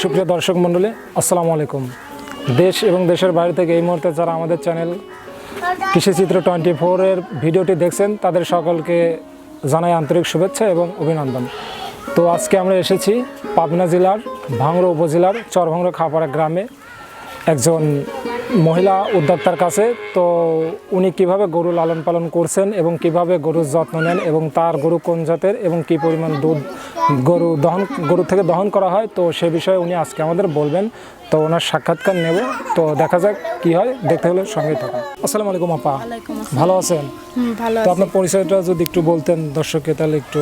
সুপ্রিয় দর্শক মণ্ডলী, আসসালামু আলাইকুম। দেশ এবং দেশের বাইরে থেকে এই মুহূর্তে যারা আমাদের চ্যানেল কৃষিচিত্র 24-এর ভিডিওটি দেখছেন তাদের সকলকে জানাই আন্তরিক শুভেচ্ছা এবং অভিনন্দন। তো আজকে আমরা এসেছি পাবনা জেলার ভাঙড়া উপজেলার চরভাঙড়া খাপাড়া গ্রামে একজন মহিলা উদ্যোক্তার কাছে। তো উনি কিভাবে গরু লালন পালন করছেন এবং কিভাবে গরুর যত্ন নেন এবং তার গরু কোন জাতের এবং কী পরিমাণ দুধ গরু থেকে দহন করা হয়, তো সে বিষয়ে উনি আজকে আমাদের বলবেন। তো ওনার সাক্ষাৎকার নেব, তো দেখা যাক কি হয়, দেখতে হলে সঙ্গেই থাকুন। আসসালামু আলাইকুম আপা, ভালো আছেন? ভালো। তো আপনার পরিচয়টা যদি একটু বলতেন দর্শককে, তাহলে একটু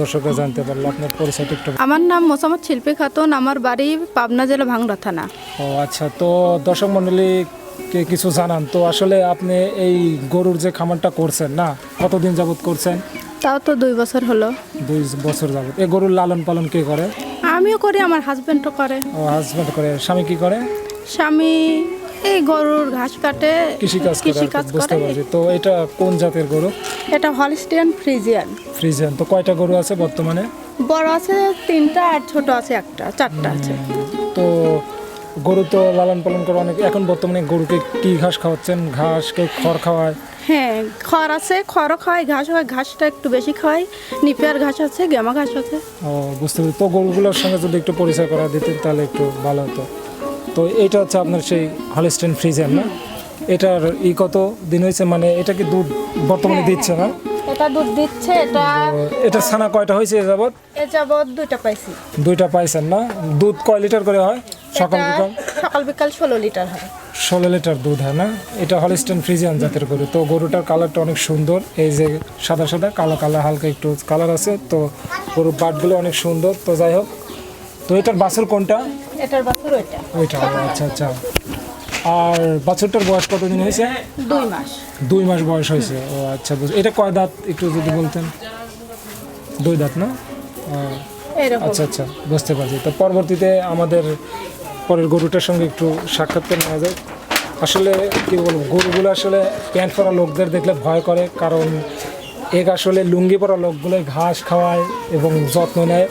দর্শকরা জানতে পারলো আপনার পরিচয়টা একটু। আমার নাম মোসাম্মদ শিল্পী খাতুন, আমার বাড়ি পাবনা জেলা ভাঙড়া থানা। ও আচ্ছা, তো দর্শক মণ্ডলীকে কিছু জানান তো, আসলে আপনি এই গরুর যে খামারটা করছেন না, কতদিন যাবত করছেন? তাও তো 2 বছর হলো। 2 বছর যাবত। এই গরুর লালন পালন কে করে? আমিও করি, আমার হাজবেন্ডও করে। ও হাজব্যান্ড করে। স্বামী কি করে? স্বামী এই গরুর ঘাস কাটে, কৃষিকাজ করে। বুঝতে পারছি। তো এটা কোন জাতের গরু? এটা হলস্টিয়ান ফ্রিজিয়ান। ফ্রিজিয়ান। তো কয়টা গরু আছে বর্তমানে? বড় আছে 3টা আর ছোট আছে 4টা আছে। তো গরু তো লালন পালন করে অনেক। এখন বর্তমানে গরুকে কি ঘাস খাওয়াচ্ছেন? ঘাস, কেউ খড় খাওয়ায়? হ্যাঁ, খড় আছে, খড়ও খাওয়াই, ঘাস হয়, ঘাসটা একটু বেশি খাওয়াই। নিপিয়ার ঘাস আছে, গেমা ঘাস আছে। ও বুঝতে পারছি। তো গরুগুলোর সঙ্গে যদি একটু পরিচয় করা দিতেন তাহলে একটু ভালো হতো। তো এটা হচ্ছে আপনার সেই হলস্টেইন ফ্রিজিয়ান না? এটার কত দিন হয়েছে, মানে এটা কি দুধ বর্তমানে দিচ্ছে না? এটা দুধ দিচ্ছে। এটা ছানা কয়টা হয়েছে এ যাবৎ? 2টা পাইছি। 2টা পাইছেন না? দুধ কয় লিটার করে হয় সকাল বিকাল? সকাল বিকাল 16 লিটার হয়। 16 লিটার দুধ হয় না? এটা হলস্টেইন ফ্রিজিয়ান জাতের গরু। তো গরুটার কালারটা অনেক সুন্দর, এই যে সাদা সাদা কালো কালো হালকা একটু কালার আছে। তো গরুর পাটগুলো অনেক সুন্দর। তো যাই হোক, তো এটার বাছুর কোনটা? এটার বাছুর ওইটা। আচ্ছা আচ্ছা। আর বাছুরটার বয়স কতদিন হয়েছে? 2 মাস। 2 মাস বয়স হয়েছে। ও আচ্ছা। এটা কয় দাঁত একটু যদি বলতেন? 2 দাঁত না? আচ্ছা আচ্ছা, বুঝতে পারছি। তো পরবর্তীতে আমাদের পরের গরুটার সঙ্গে একটু সাক্ষাৎকার নেওয়া যায়। আসলে কী বলবো, গরুগুলো আসলে প্যান্ট পরা লোকদের দেখলে ভয় করে, কারণ আসলে লুঙ্গি পরা লোকগুলো ঘাস খাওয়ায় এবং যত্ন নেয়।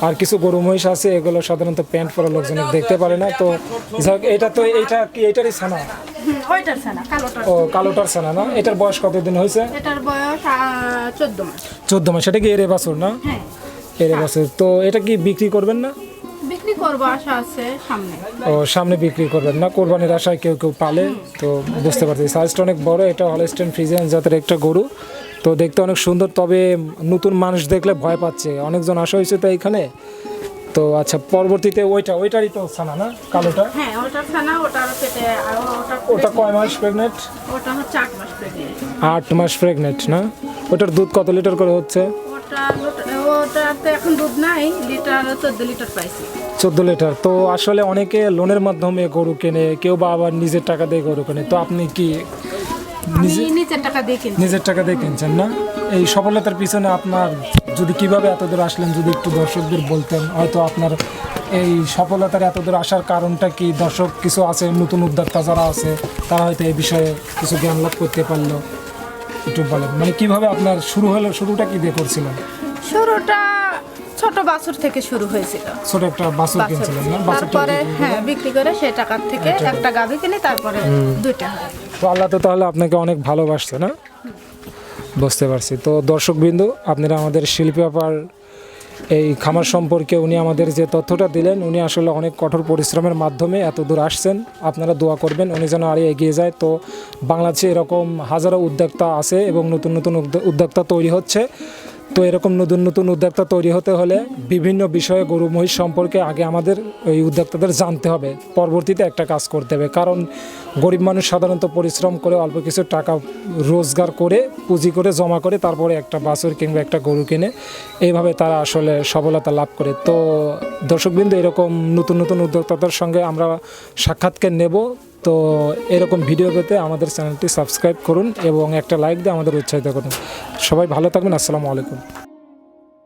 আর কিছু গরু মহিষ আছে, এগুলো সাধারণত প্যান্ট পরা লোকজন দেখতে পারে না। তো এটা তো এইটা কি এটারই ছানা? ওইটার ছানা, কালোটার। ও কালোটার ছানা না? এটার বয়স কতদিন হয়েছে? এটার বয়স 14 মাস। 14 মাস। এটা কি এরে বাছুর না? হ্যাঁ, এরে বাছুর। তো এটা কি বিক্রি করবেন না? বিক্রি করব, আশা আছে সামনে। ও সামনে বিক্রি করবেন না? কোরবানির আশায় কেউ কেউ পালে। তো বুঝতে পারছি, সাইজটা অনেক বড়। এটা হলস্টেইন ফ্রিজিয়ান জাতের একটা গরু। তো দেখতে অনেক সুন্দর, তবে নতুন মানুষ দেখলে ভয় পাচ্ছে। অনেকজন আসা হয়েছে তো এইখানে। তো আচ্ছা, পরবর্তীতে ওইটারই তো ছানা না, কালোটা? হ্যাঁ, ওটার ছানা, ওটার পেটে। আর ওটা কয় মাস প্রেগনেন্ট? ওটা হচ্ছে 8 মাস প্রেগন্যান্ট। 8 মাস প্রেগনেন্ট না? ওটার দুধ কত লিটার করে হচ্ছে? ওটাতে এখন দুধ নাই, লিটার 14 লিটার পাইছি। 14 লিটার। তো আসলে অনেকে লোনের মাধ্যমে গরু কেনে, কেউ বা আবার নিজের টাকা দিয়ে গরু কেনে। তো আপনি কি নিজের টাকা দিয়ে কিনছি? নিজের টাকা দিয়ে কিনছেন না? এই সফলতার পিছনে আপনার যদি কিভাবে এতদূর আসলেন যদি একটু দর্শকদের বলতেন, হয়তো আপনার এই সফলতার এতদূর আসার কারণটা কি? দর্শক কিছু আছে, নতুন উদ্যোক্তা যারা আছে, তারা হয়তো এই বিষয়ে কিছু জ্ঞান লাভ করতে পারলো। একটু বলেন, মানে কিভাবে আপনার শুরু হলো, শুরুটা কি দিয়ে করছিলেন? শুরুটা ছোট বাছুর থেকে শুরু হয়েছিল। ছোট একটা বাছুর কিনছিলেন না? তারপরে হ্যাঁ, বিক্রি করে সেই টাকার থেকে একটা গাভী কিনে, তারপরে 2টা হয়। তো আল্লাহ তো তাহলে আপনাকে অনেক ভালোবাসছে না? বুঝতে পারছি। তো দর্শকবৃন্দ, আপনারা আমাদের শিল্পী আপার এই খামার সম্পর্কে উনি আমাদের যে তথ্যটা দিলেন, উনি আসলে অনেক কঠোর পরিশ্রমের মাধ্যমে এত দূর আসছেন। আপনারা দোয়া করবেন উনি যেন আরও এগিয়ে যায়। তো বাংলাদেশে এরকম হাজারো উদ্যোক্তা আছে এবং নতুন নতুন উদ্যোক্তা তৈরি হচ্ছে। তো এরকম নতুন নতুন উদ্যোক্তা তৈরি হতে হলে বিভিন্ন বিষয়ে গরু মহিষ সম্পর্কে আগে আমাদের এই উদ্যোক্তাদের জানতে হবে, পরবর্তীতে একটা কাজ করতে হবে। কারণ গরিব মানুষ সাধারণত পরিশ্রম করে অল্প কিছু টাকা রোজগার করে, পুঁজি করে, জমা করে তারপরে একটা বাছুর কিংবা একটা গরু কিনে, এইভাবে তারা আসলে সফলতা লাভ করে। তো দর্শকবৃন্দ, এরকম নতুন নতুন উদ্যোক্তাদের সঙ্গে আমরা সাক্ষাৎকার নেব। তো এরকম ভিডিও পেতে আমাদের চ্যানেলটি সাবস্ক্রাইব করুন এবং একটা লাইক দিয়ে আমাদের উৎসাহিত করুন। সবাই ভালো থাকবেন। আসসালামু আলাইকুম।